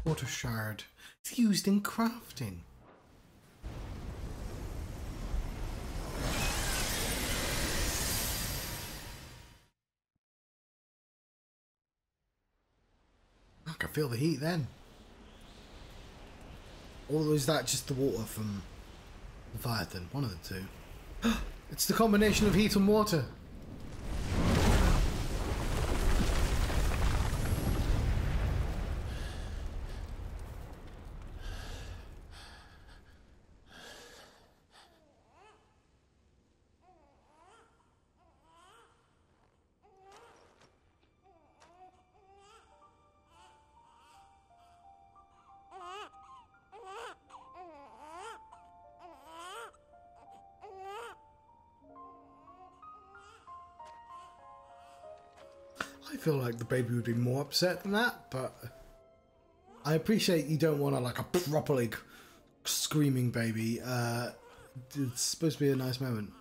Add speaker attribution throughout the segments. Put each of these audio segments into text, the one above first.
Speaker 1: quarter shard. It's used in crafting. I can feel the heat then. Or is that just the water from Leviathan? One of the two. It's the combination of heat and water. I feel like the baby would be more upset than that, but I appreciate you don't want a properly screaming baby. It's supposed to be a nice moment.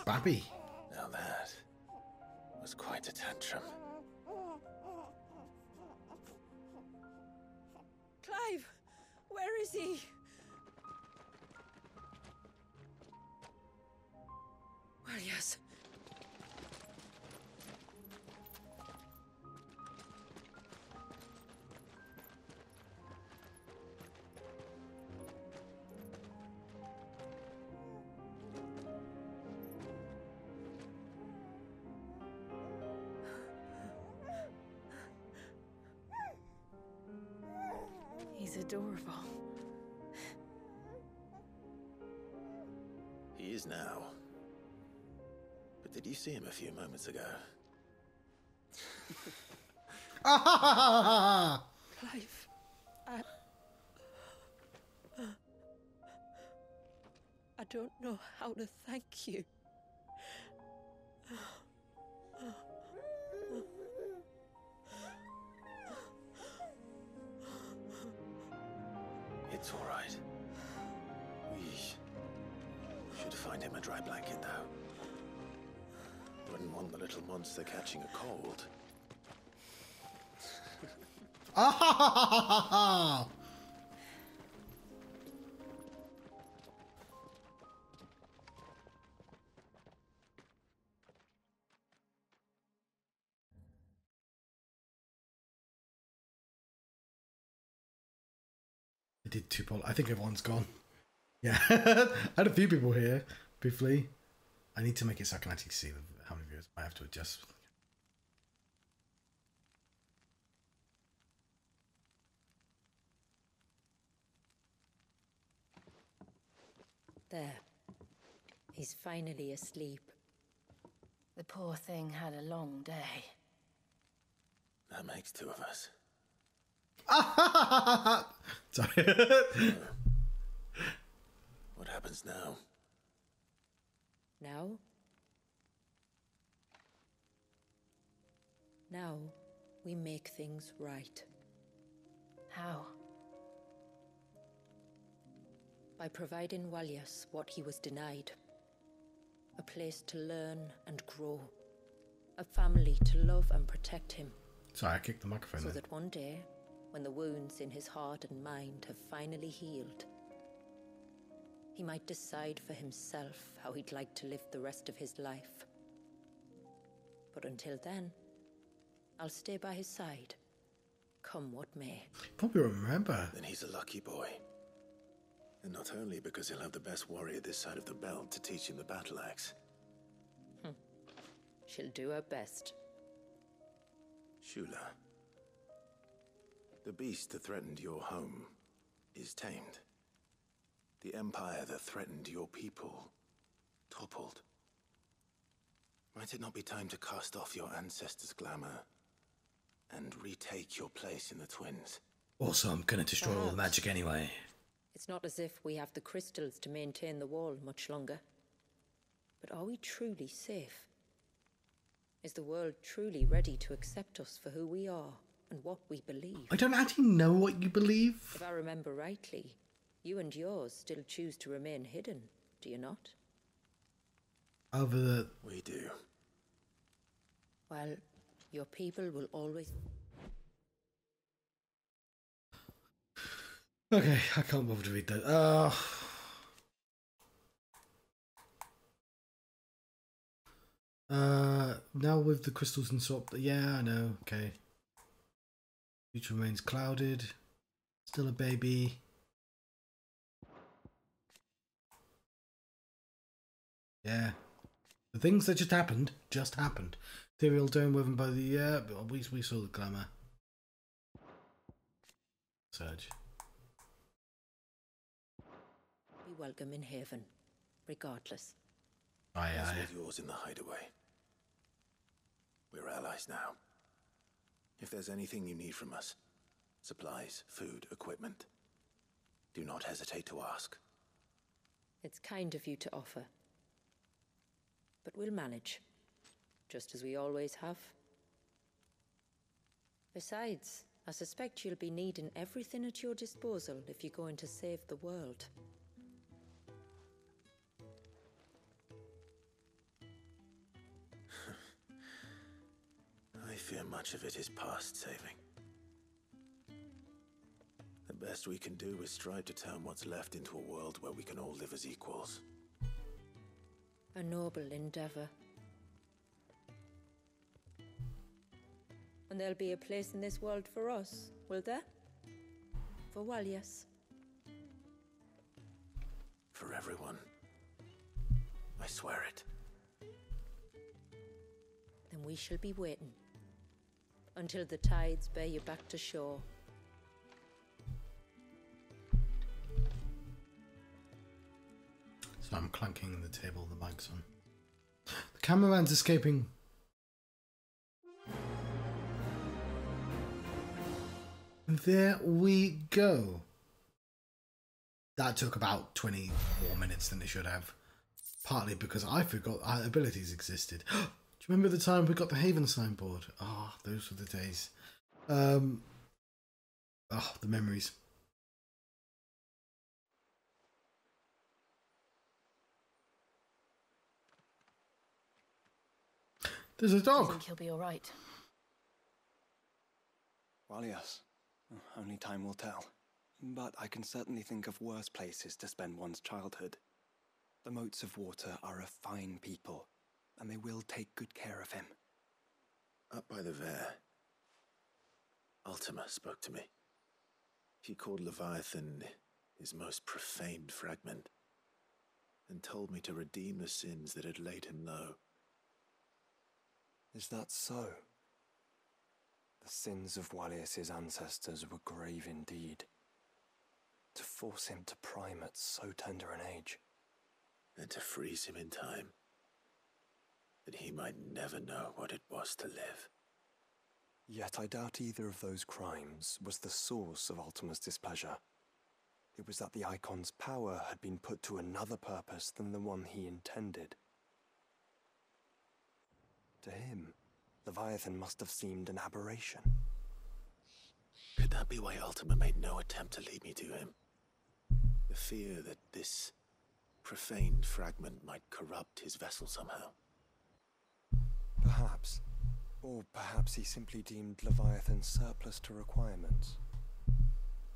Speaker 1: Babby.
Speaker 2: Now that was quite a tantrum.
Speaker 3: Clive, where is he? Waljas. He's adorable.
Speaker 2: He is now. But did you see him a few moments ago?
Speaker 3: Clive, I don't know how to thank you.
Speaker 2: It's all right. We should find him a dry blanket, though. Wouldn't want the little monster catching a cold.
Speaker 1: I did two poll. I think everyone's gone. Yeah, I had a few people here briefly. I need to make it so I can actually see how many viewers. I have to adjust.
Speaker 4: There. He's finally asleep. The poor thing had a long day.
Speaker 2: That makes two of us.
Speaker 1: Sorry.
Speaker 2: What happens now?
Speaker 4: Now? Now, we make things right. How? By providing Waljas what he was denied. A place to learn and grow. A family to love and protect him.
Speaker 1: Sorry, I kicked the microphone
Speaker 4: So
Speaker 1: then.
Speaker 4: that one day, when the wounds in his heart and mind have finally healed, he might decide for himself how he'd like to live the rest of his life. But until then, I'll stay by his side, come what may.
Speaker 1: Probably remember.
Speaker 2: Then he's a lucky boy. And not only because he'll have the best warrior this side of the belt to teach him the battle axe.
Speaker 4: She'll do her best.
Speaker 2: Shula, the beast that threatened your home is tamed. The empire that threatened your people toppled. Might it not be time to cast off your ancestors' glamour and retake your place in the twins?
Speaker 1: Also, I'm gonna destroy all the magic anyway.
Speaker 4: It's not as if we have the crystals to maintain the wall much longer. But are we truly safe? Is the world truly ready to accept us for who we are and what we believe?
Speaker 1: I don't actually know what you believe.
Speaker 4: If I remember rightly, you and yours still choose to remain hidden, do you not?
Speaker 1: Over the...
Speaker 2: We do.
Speaker 4: Well, your people will always...
Speaker 1: Okay, I can't bother to read that. Now with the crystals and swap. Yeah, I know. Okay. Future remains clouded. Still a baby. Yeah. The things that just happened. Ethereal dome woven by the but we saw the glamour. Surge.
Speaker 4: Be welcome in Haven, regardless.
Speaker 1: Aye,
Speaker 2: As
Speaker 1: aye.
Speaker 2: with yours in the hideaway. We're allies now. If there's anything you need from us, supplies, food, equipment, do not hesitate to ask.
Speaker 4: It's kind of you to offer. But we'll manage, just as we always have. Besides, I suspect you'll be needing everything at your disposal if you're going to save the world.
Speaker 2: I fear much of it is past saving. The best we can do is strive to turn what's left into a world where we can all live as equals.
Speaker 4: A noble endeavor. And there'll be a place in this world for us, will there? For Waljas.
Speaker 2: For everyone. I swear it.
Speaker 4: Then we shall be waiting. Until the tides bear you back to shore.
Speaker 1: So I'm clunking the table, the mic's on. The cameraman's escaping. There we go. That took about 20 more minutes than it should have. Partly because I forgot our abilities existed. Do you remember the time we got the Haven signboard? Ah, oh, those were the days. The memories. There's a
Speaker 5: I
Speaker 1: dog.
Speaker 5: think he'll be all right.
Speaker 6: Waljas. Only time will tell. But I can certainly think of worse places to spend one's childhood. The Moats of Water are a fine people, and they will take good care of him.
Speaker 2: Up by the Vare, Ultima spoke to me. He called Leviathan his most profaned fragment, and told me to redeem the sins that had laid him low.
Speaker 6: Is that so? The sins of Waljas' ancestors were grave indeed. To force him to prime at so tender an age.
Speaker 2: And to freeze him in time, that he might never know what it was to live.
Speaker 6: Yet I doubt either of those crimes was the source of Ultima's displeasure. It was that the Icon's power had been put to another purpose than the one he intended. To him, Leviathan must have seemed an aberration.
Speaker 2: Could that be why Ultima made no attempt to lead me to him? The fear that this profaned fragment might corrupt his vessel somehow.
Speaker 6: Perhaps. Or perhaps he simply deemed Leviathan surplus to requirements.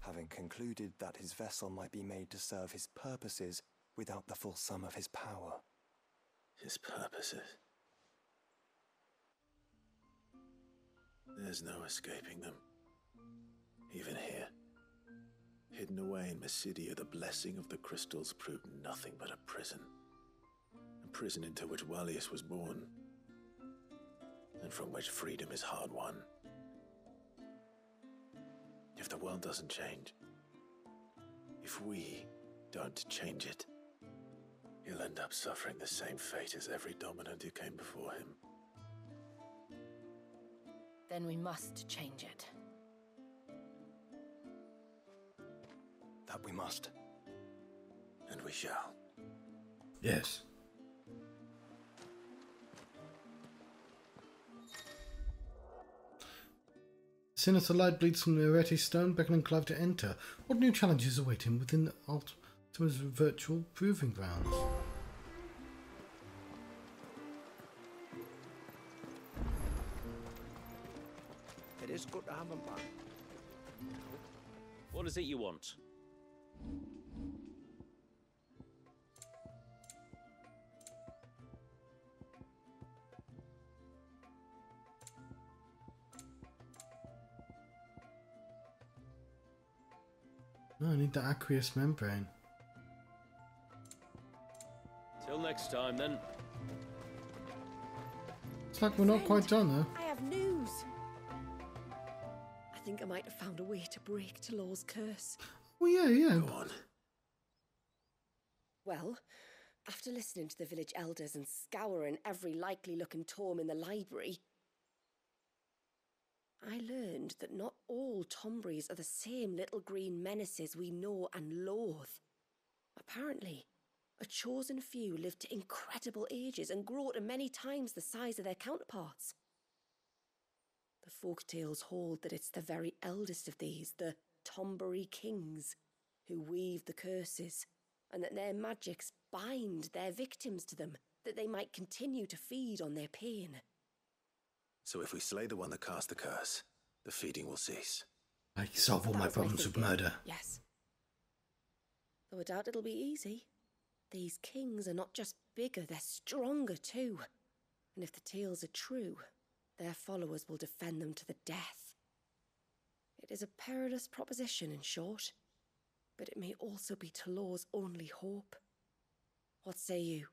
Speaker 6: Having concluded that his vessel might be made to serve his purposes without the full sum of his power.
Speaker 2: His purposes. There's no escaping them. Even here. Hidden away in Mysidia, the blessing of the crystals proved nothing but a prison. A prison into which Waljas was born, and from which freedom is hard won. If the world doesn't change, if we don't change it, he'll end up suffering the same fate as every dominant who came before him.
Speaker 5: Then we must change it.
Speaker 6: That we must.
Speaker 2: And we shall.
Speaker 1: Yes. Sinister light bleeds from the Arete stone, beckoning Clive to enter. What new challenges await him within the Ultima's virtual proving grounds?
Speaker 7: It is good to have him back.
Speaker 8: What is it you want?
Speaker 1: No, I need the aqueous membrane.
Speaker 8: Till next time, then.
Speaker 1: It's like we're not quite done, though.
Speaker 3: I have news. I think I might have found a way to break Talor's curse.
Speaker 1: Well, yeah.
Speaker 2: Go on.
Speaker 9: Well, after listening to the village elders and scouring every likely-looking tome in the library, I learned that not all Tomberries are the same little green menaces we know and loathe. Apparently, a chosen few live to incredible ages and grow to many times the size of their counterparts. The folk tales hold that it's the very eldest of these, the Tomberry kings, who weave the curses, and that their magics bind their victims to them, that they might continue to feed on their pain.
Speaker 2: So if we slay the one that cast the curse, the feeding will cease.
Speaker 1: I solve all my
Speaker 9: That was
Speaker 1: problems with
Speaker 9: thinking.
Speaker 1: murder.
Speaker 9: Yes. Though I doubt it'll be easy. These kings are not just bigger, they're stronger too. And if the tales are true, their followers will defend them to the death. It is a perilous proposition, in short, but it may also be Talor's only hope. What say you?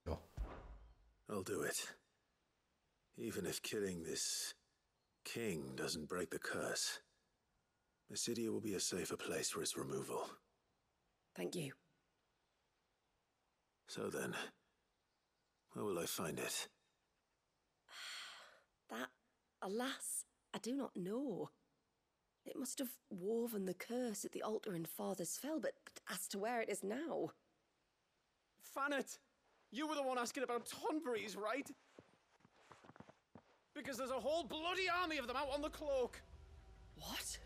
Speaker 1: Sure.
Speaker 2: I'll do it. Even if killing this king doesn't break the curse, Mysidia will be a safer place for its removal.
Speaker 9: Thank you.
Speaker 2: So then, where will I find it?
Speaker 9: That, alas, I do not know. It must have woven the curse at the altar in Father's Fell, but as to where it is now...
Speaker 7: Fannet! You were the one asking about Tonberries, right? Because there's a whole bloody army of them out on the cloak.
Speaker 9: What?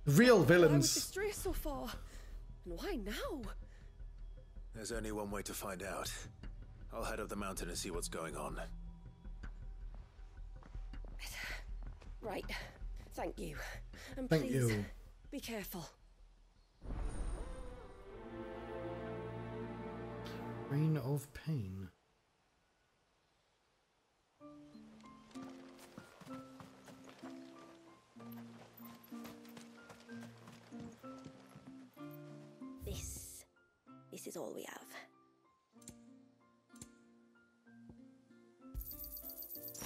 Speaker 1: Real
Speaker 9: Why was
Speaker 1: villains.
Speaker 9: this stray so far? And why now?
Speaker 2: There's only one way to find out. I'll head up the mountain and see what's going on.
Speaker 9: Right. Thank you. And
Speaker 1: Thank
Speaker 9: please,
Speaker 1: you.
Speaker 9: be careful.
Speaker 1: Reign of Pain.
Speaker 9: This is all we have.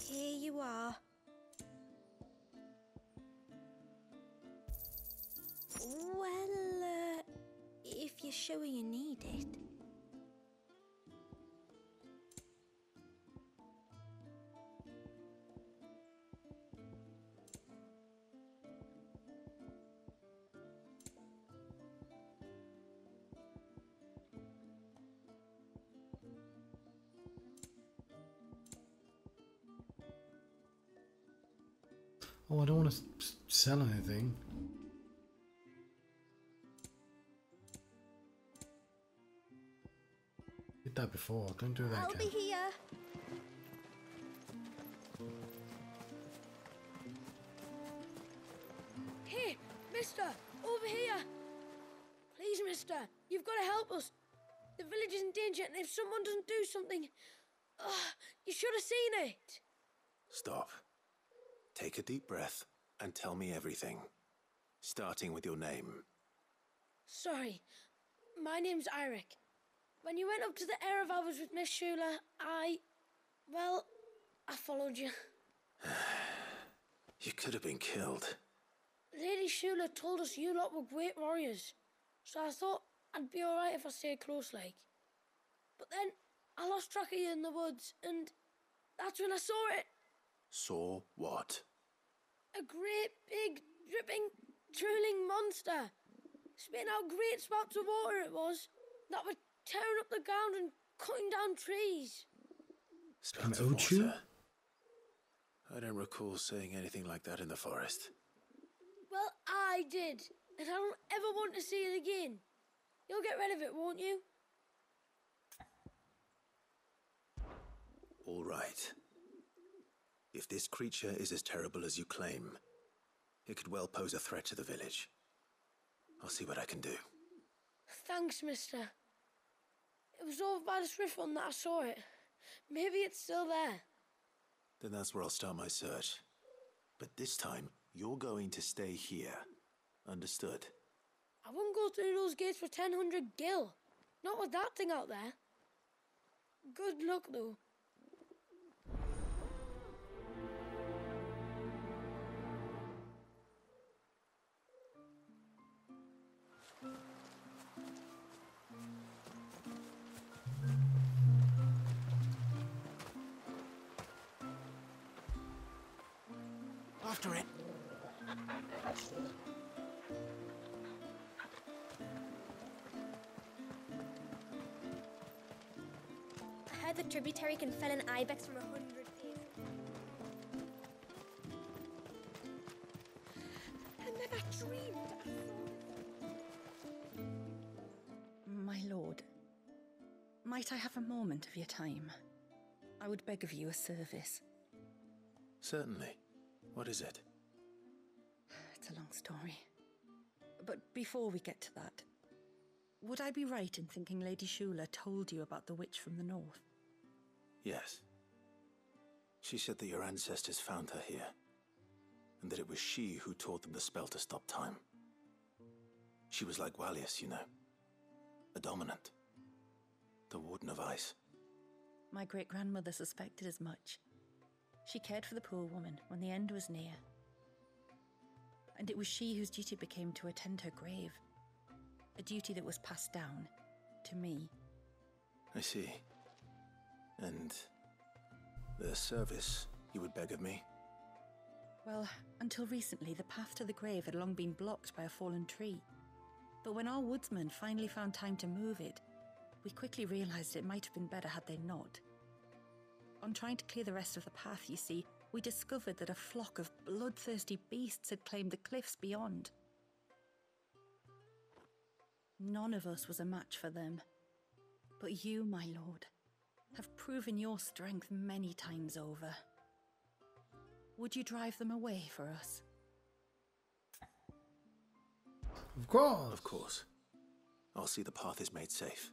Speaker 9: Here you are.
Speaker 10: Well, if you're sure you need it.
Speaker 1: Oh, I don't want to sell anything. Did that before. Don't do that
Speaker 10: I'll
Speaker 1: again.
Speaker 10: be here.
Speaker 11: Hey, mister! Over here! Please, mister, you've got to help us. The village is in danger, and if someone doesn't do something... you should have seen it!
Speaker 2: Stop. Take a deep breath and tell me everything. Starting with your name.
Speaker 11: Sorry, my name's Eirik. When you went up to the Erevalvers with Miss Shula, I followed you.
Speaker 2: You could have been killed.
Speaker 11: Lady Shula told us you lot were great warriors, so I thought I'd be alright if I stayed close like. But then I lost track of you in the woods, and that's when I saw it.
Speaker 2: Saw what?
Speaker 11: A great, big, dripping, drooling monster. Spitting out great spouts of water it was, that were tearing up the ground and cutting down trees.
Speaker 2: Spouts
Speaker 1: An
Speaker 2: of
Speaker 1: Ochu?
Speaker 2: water. I don't recall saying anything like that in the forest.
Speaker 11: Well, I did, and I don't ever want to see it again. You'll get rid of it, won't you?
Speaker 2: All right. If this creature is as terrible as you claim, it could well pose a threat to the village. I'll see what I can do.
Speaker 11: Thanks, mister. It was over by the Swift one that I saw it. Maybe it's still there.
Speaker 2: Then that's where I'll start my search. But this time, you're going to stay here. Understood?
Speaker 11: I wouldn't go through those gates for 1,000 gil. Not with that thing out there. Good luck, though.
Speaker 2: After it.
Speaker 10: I heard the tributary can fell an ibex from 100 paces.
Speaker 3: I never dreamed
Speaker 12: My lord, might I have a moment of your time? I would beg of you a service.
Speaker 2: Certainly. What is it?
Speaker 12: It's a long story. But before we get to that, would I be right in thinking Lady Shula told you about the witch from the north?
Speaker 2: Yes. She said that your ancestors found her here, and that it was she who taught them the spell to stop time. She was like Waljas, you know. A dominant. The Warden of Ice.
Speaker 12: My great-grandmother suspected as much. She cared for the poor woman when the end was near. And it was she whose duty became to attend her grave. A duty that was passed down to me.
Speaker 2: I see. And the service you would beg of me?
Speaker 12: Well, until recently, the path to the grave had long been blocked by a fallen tree. But when our woodsmen finally found time to move it, we quickly realized it might have been better had they not. On trying to clear the rest of the path, you see, we discovered that a flock of bloodthirsty beasts had claimed the cliffs beyond. None of us was a match for them. But you, my lord, have proven your strength many times over. Would you drive them away for us?
Speaker 1: Of course.
Speaker 2: Of course. I'll see the path is made safe.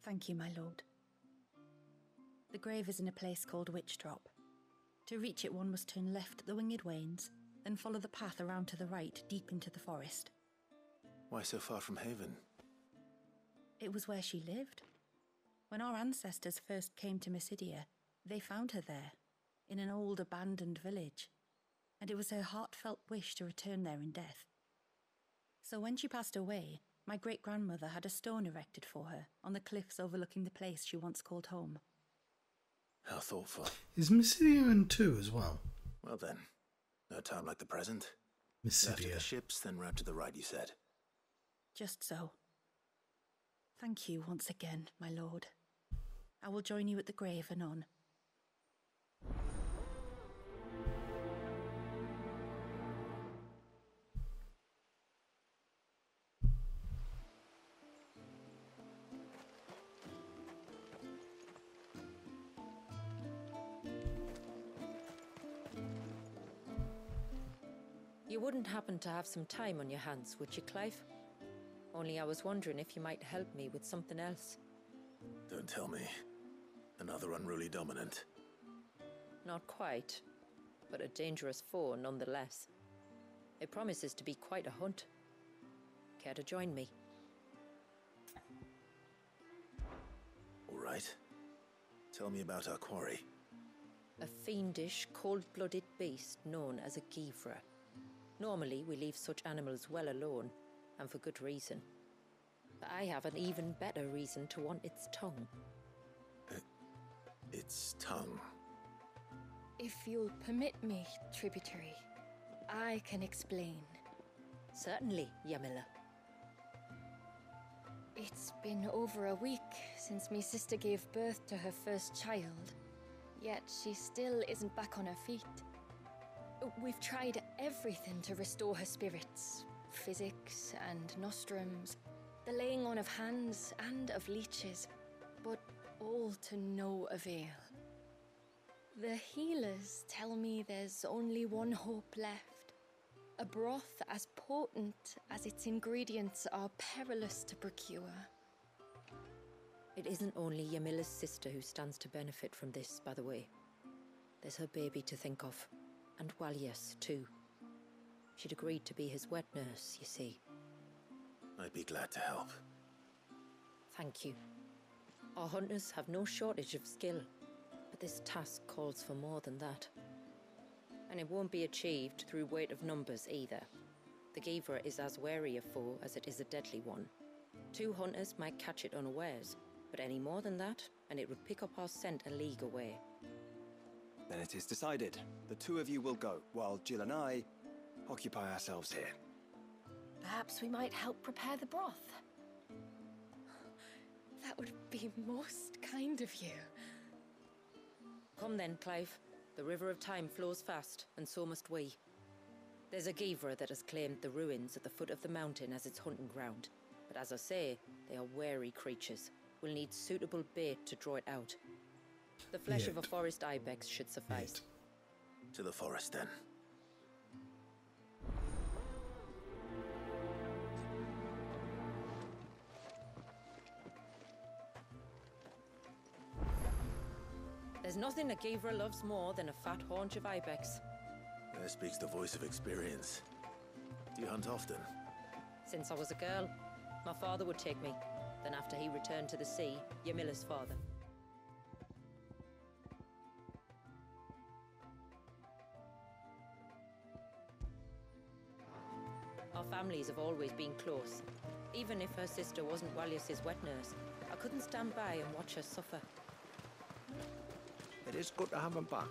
Speaker 12: Thank you, my lord. The grave is in a place called Witchdrop. To reach it, one must turn left at the Winged Wains, then follow the path around to the right, deep into the forest.
Speaker 2: Why so far from Haven?
Speaker 12: It was where she lived. When our ancestors first came to Mysidia, they found her there, in an old abandoned village, and it was her heartfelt wish to return there in death. So when she passed away, my great-grandmother had a stone erected for her on the cliffs overlooking the place she once called home.
Speaker 2: How thoughtful.
Speaker 1: Is Mysidia in 2 as well?
Speaker 2: Well then, no time like the present.
Speaker 1: Mysidia.
Speaker 2: Left at the ships, then round to the right, you said.
Speaker 12: Just so. Thank you once again, my lord. I will join you at the grave anon.
Speaker 4: You wouldn't happen to have some time on your hands, would you, Clive? Only I was wondering if you might help me with something else.
Speaker 2: Don't tell me. Another unruly dominant.
Speaker 4: Not quite, but a dangerous foe nonetheless. It promises to be quite a hunt. Care to join me?
Speaker 2: All right. Tell me about our quarry.
Speaker 4: A fiendish, cold-blooded beast known as a Givra. Normally, we leave such animals well alone, and for good reason. But I have an even better reason to want its tongue.
Speaker 2: Its tongue?
Speaker 5: If you'll permit me, tributary, I can explain.
Speaker 4: Certainly, Yamila.
Speaker 5: It's been over a week since me sister gave birth to her first child, yet she still isn't back on her feet. We've tried everything to restore her spirits. Physics and nostrums, the laying on of hands and of leeches, but all to no avail. The healers tell me there's only one hope left. A broth as potent as its ingredients are perilous to procure.
Speaker 4: It isn't only Yamila's sister who stands to benefit from this, by the way. There's her baby to think of, and Waljas, too. She'd agreed to be his wet nurse, you see.
Speaker 2: I'd be glad to help.
Speaker 4: Thank you. Our hunters have no shortage of skill, but this task calls for more than that. And it won't be achieved through weight of numbers either. The Givra is as wary a foe as it is a deadly one. 2 hunters might catch it unawares, but any more than that, and it would pick up our scent a league away.
Speaker 6: Then it is decided. The 2 of you will go, while Jill and I occupy ourselves here.
Speaker 3: Perhaps we might help prepare the broth.
Speaker 5: That would be most kind of you.
Speaker 4: Come then, Clive. The river of time flows fast, and so must we. There's a Givra that has claimed the ruins at the foot of the mountain as its hunting ground. But as I say, they are wary creatures. We'll need suitable bait to draw it out. The flesh of a forest ibex should suffice.
Speaker 2: To the forest, then.
Speaker 4: There's nothing a Givra loves more than a fat haunch of ibex.
Speaker 2: There speaks the voice of experience. Do you hunt often?
Speaker 4: Since I was a girl, my father would take me. Then after he returned to the sea, Yamila's father. Our families have always been close. Even if her sister wasn't Waljas's wet nurse, I couldn't stand by and watch her suffer.
Speaker 7: It is good to have him back.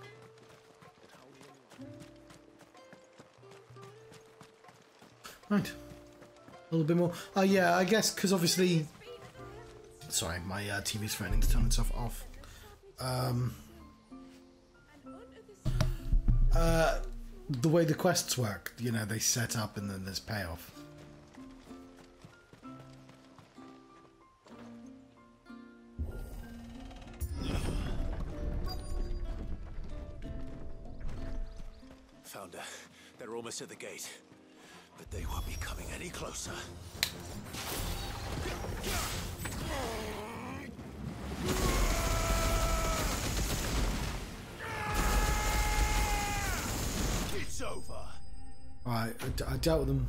Speaker 1: Right. A little bit more. Yeah, I guess because obviously... Sorry, my TV's threatening to turn itself off. The way the quests work, you know, they set up and then there's payoff.
Speaker 2: Founder, they're almost at the gate. But they won't be coming any closer. It's over.
Speaker 1: Alright, I dealt with them.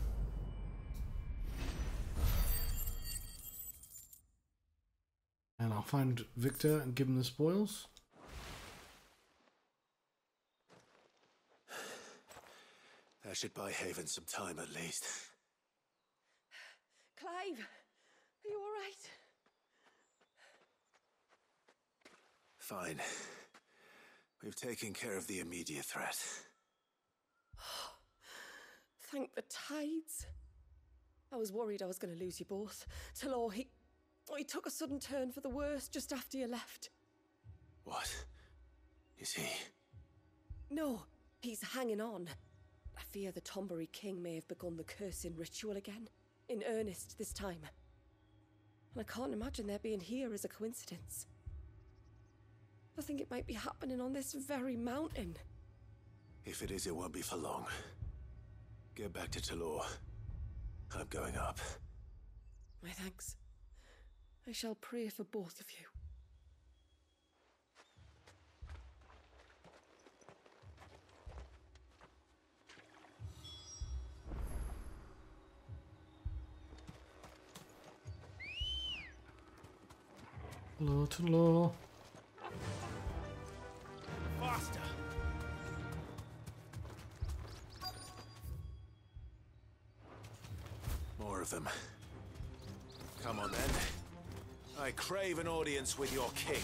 Speaker 1: And I'll find Victor and give him the spoils.
Speaker 2: That should buy Haven some time at least.
Speaker 3: Clive, are you all right?
Speaker 2: Fine. We've taken care of the immediate threat.
Speaker 3: Thank the tides. I was worried I was going to lose you both. Till he took a sudden turn for the worse just after you left.
Speaker 2: What? Is he?
Speaker 3: No, he's hanging on. I fear the Tombury King may have begun the cursing ritual again. In earnest this time. And I can't imagine their being here as a coincidence. I think it might be happening on this very mountain.
Speaker 2: If it is, it won't be for long. Get back to Talor. I'm going up.
Speaker 3: My thanks. I shall pray for both of you.
Speaker 1: Hello, Talor.
Speaker 2: Faster! More of them. Come on then. I crave an audience with your king.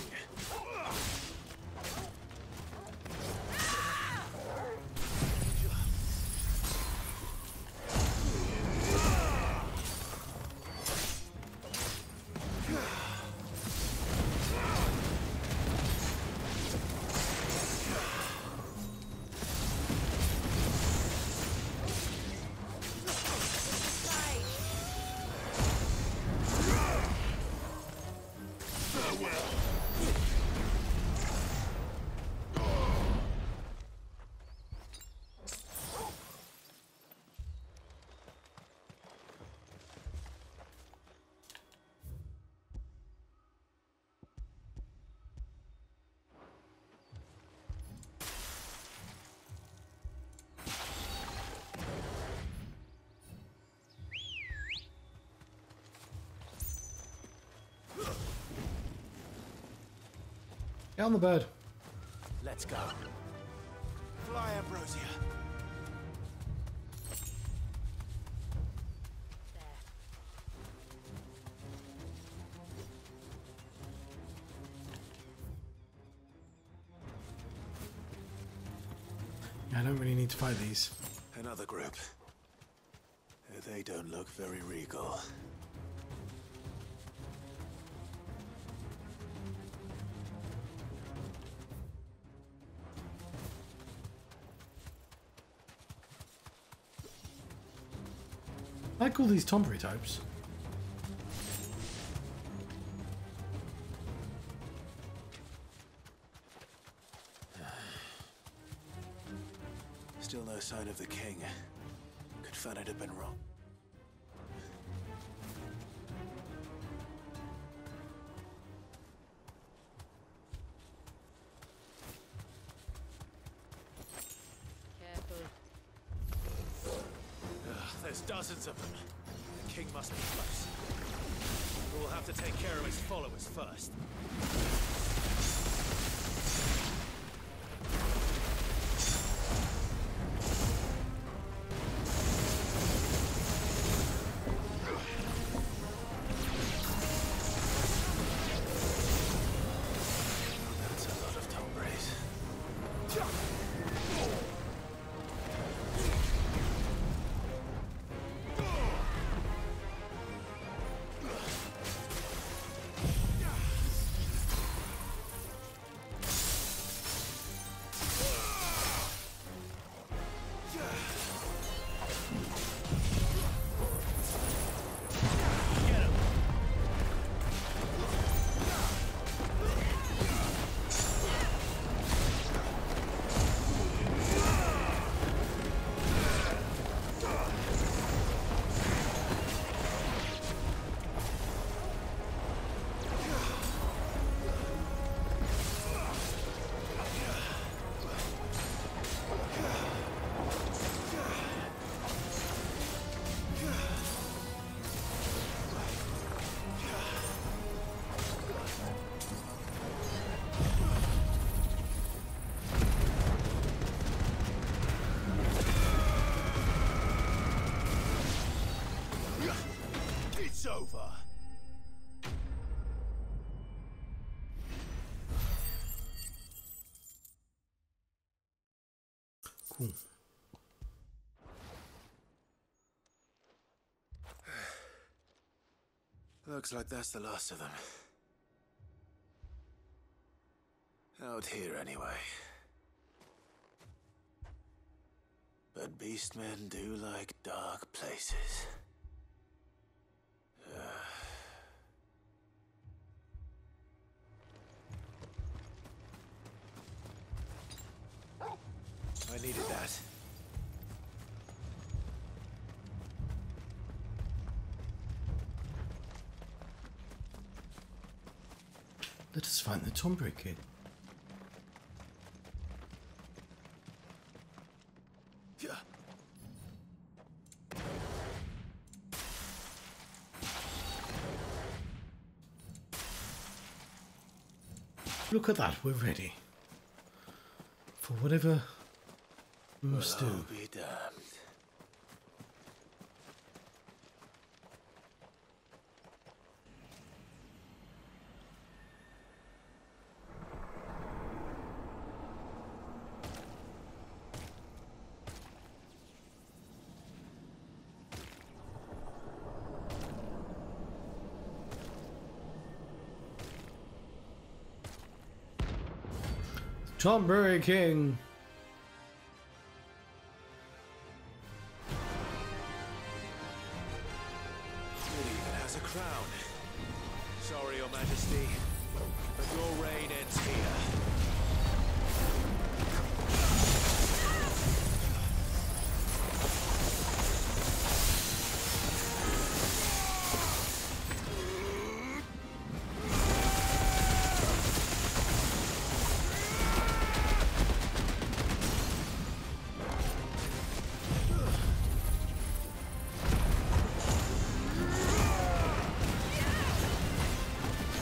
Speaker 1: Get on the bird.
Speaker 2: Let's go. Fly, Ambrosia.
Speaker 1: I don't really need to fight these.
Speaker 2: Another group. They don't look very regal.
Speaker 1: I like all these tomboy types.
Speaker 2: Still no sign of the king. Could Fanit have been wrong?
Speaker 4: Careful.
Speaker 2: There's dozens of them. The king must be close. We'll have to take care of his followers first. It's over.
Speaker 1: Cool.
Speaker 2: Looks like that's the last of them. Out here, anyway. But beastmen do like dark places. I needed that.
Speaker 1: Let us find the tomboy kid. Look at that, we're ready. For whatever we must do.
Speaker 2: I'll be damned.
Speaker 1: Tomboy King.
Speaker 2: It even has a crown. Sorry, Your Majesty, but your reign ends here.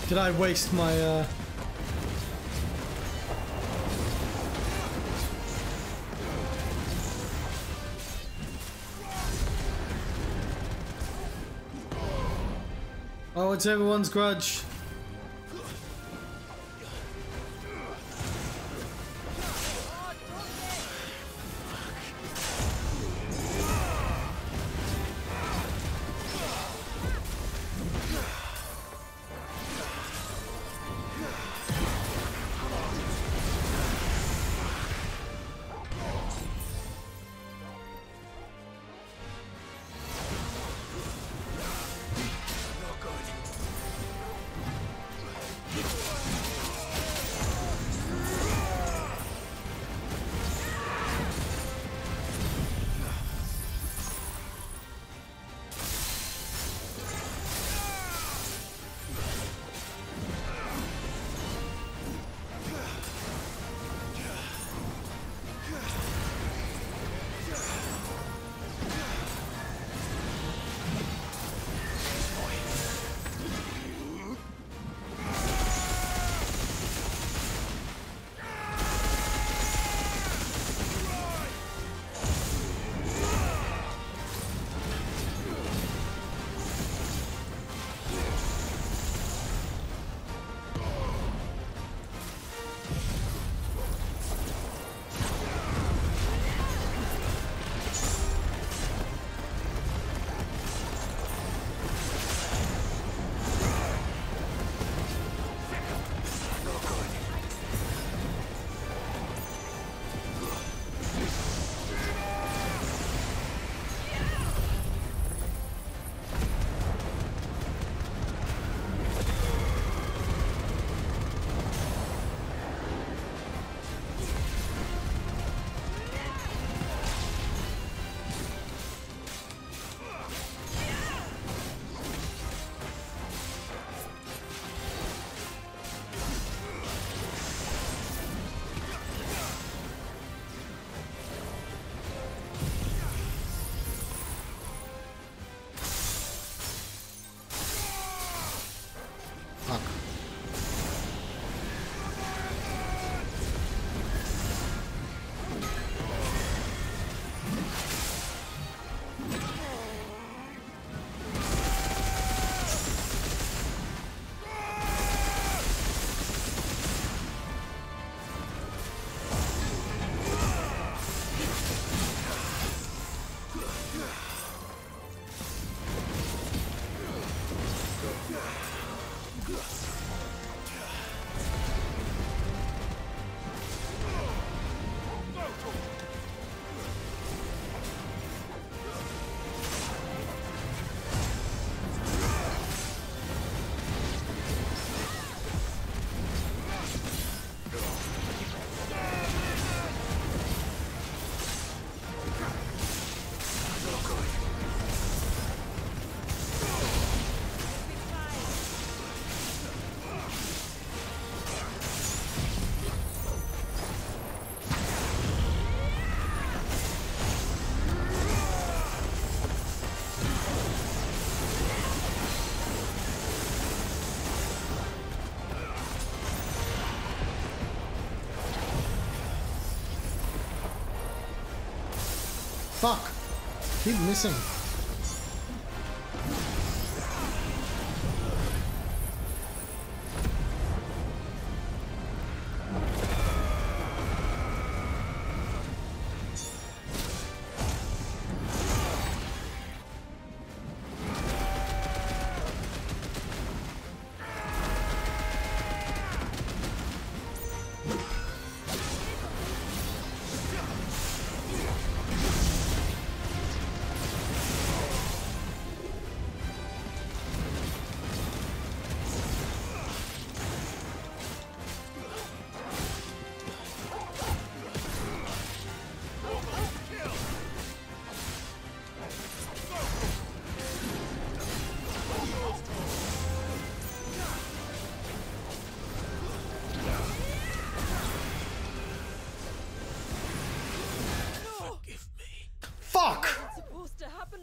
Speaker 1: Did I waste my Oh, it's everyone's grudge. Fuck! Keep missing.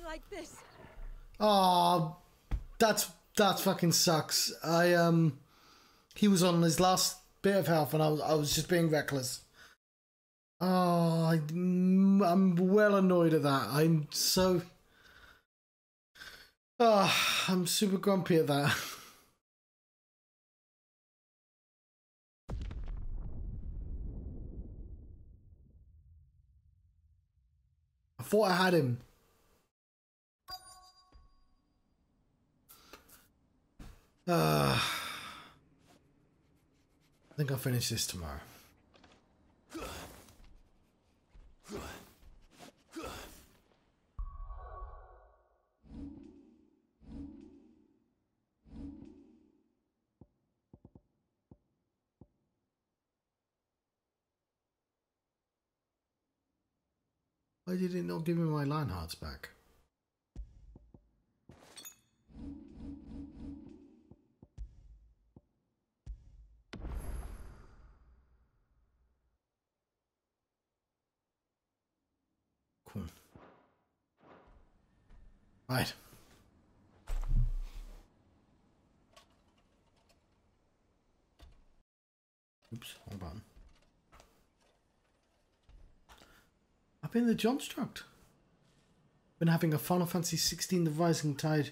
Speaker 3: Like this.
Speaker 1: Oh, that fucking sucks. He was on his last bit of health, and I was just being reckless. Oh, I'm well annoyed at that. I'm so. Ah, I'm super grumpy at that. I thought I had him. I think I'll finish this tomorrow. Why did it not give me my line hearts back? Cool. Right. Oops, wrong button. I've been in the Johnstruct. Been having a Final Fantasy XVI The Rising Tide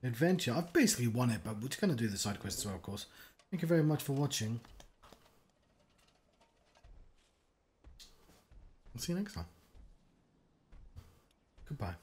Speaker 1: adventure. I've basically won it, but we're just going to do the side quests as well, of course. Thank you very much for watching. I'll see you next time. Goodbye.